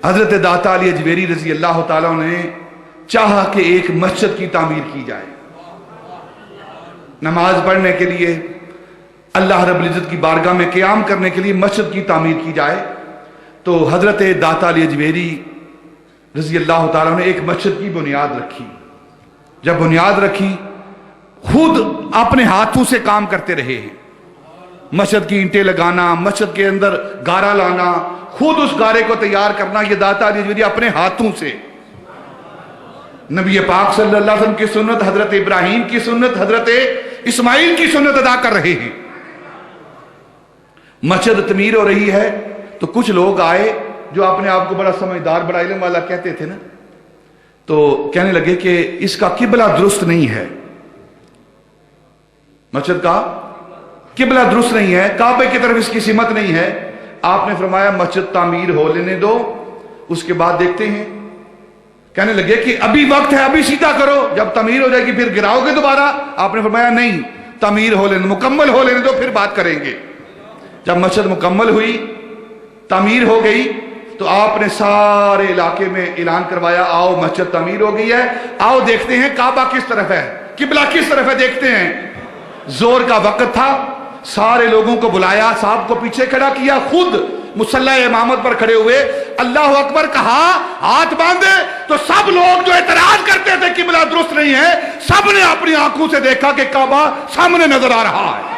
حضرت दाता अली अजमेरी रजी अल्लाह ताला ने चाहा कि एक मस्जिद की तामीर की जाए, नमाज पढ़ने के लिए, अल्लाह रब्बुल इज्जत की बारगाह में क़याम करने के लिए मस्जिद की तामीर की जाए। तो हजरत दाता अली अजमेरी रजी अल्लाह ताला ने एक मस्जिद की बुनियाद रखी। जब बुनियाद रखी, खुद अपने हाथों से काम करते रहे हैं। मस्जिद की ईंटें लगाना, मस्जिद के अंदर गारा लाना, खुद उस गारे को तैयार करना, ये दाता अली अजमेरी अपने हाथों से नबी पाक सल्लल्लाहु अलैहि वसल्लम की सुन्नत, हजरत इब्राहीम की सुन्नत, हजरत इस्माइल की सुन्नत अदा कर रहे हैं। मस्जिद तमीर हो रही है तो कुछ लोग आए जो अपने आप को बड़ा समझदार, बड़ा इल्म वाला कहते थे ना, तो कहने लगे कि इसका किबला दुरुस्त नहीं है, मस्जिद का किबला दुरुस्त नहीं है, काबे की तरफ इसकी सिमत नहीं है। आपने फरमाया मस्जिद तामीर हो लेने दो, उसके बाद देखते हैं। कहने लगे कि अभी वक्त है, अभी सीधा करो, जब तामीर हो जाएगी फिर गिराओगे दोबारा। आपने फरमाया नहीं, तामीर हो लेने, मुकम्मल हो लेने दो, फिर बात करेंगे। जब मस्जिद मुकम्मल हुई, तामीर हो गई, तो आपने सारे इलाके में ऐलान करवाया, आओ मस्जिद तामीर हो गई है, आओ देखते हैं काबा किस तरफ है, किबला किस तरफ है, देखते हैं। जोर का वक्त था, सारे लोगों को बुलाया, साहब को पीछे खड़ा किया, खुद मुसल्ला इमामत पर खड़े हुए, अल्लाह अकबर कहा, हाथ बांधे, तो सब लोग जो एतराज करते थे किबला दुरुस्त नहीं है, सब ने अपनी आंखों से देखा कि काबा सामने नजर आ रहा है।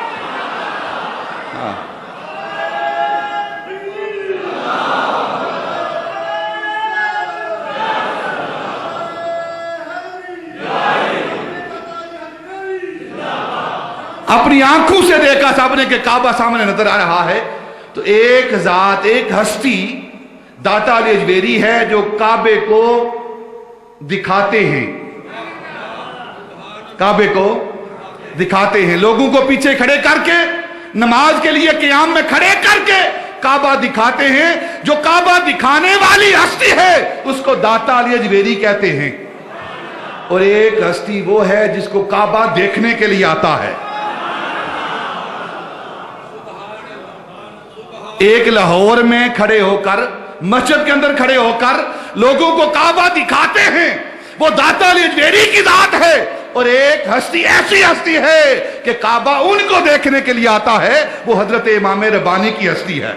अपनी आंखों से देखा सबने कि काबा सामने नजर आ रहा है। तो एक जात, एक हस्ती दाता अली अजमेरी है जो काबे को दिखाते हैं, काबे को दिखाते हैं, लोगों को पीछे खड़े करके, नमाज के लिए क़याम में खड़े करके काबा दिखाते हैं। जो काबा दिखाने वाली हस्ती है उसको दाता अली अजमेरी कहते हैं। और एक हस्ती वो है जिसको काबा देखने के लिए आता है। एक लाहौर में खड़े होकर, मस्जिद के अंदर खड़े होकर लोगों को काबा दिखाते हैं, वो दाता अली अजमेरी की जात है। और एक हस्ती ऐसी हस्ती है कि काबा उनको देखने के लिए आता है, वो हजरत इमाम रब्बानी की हस्ती है।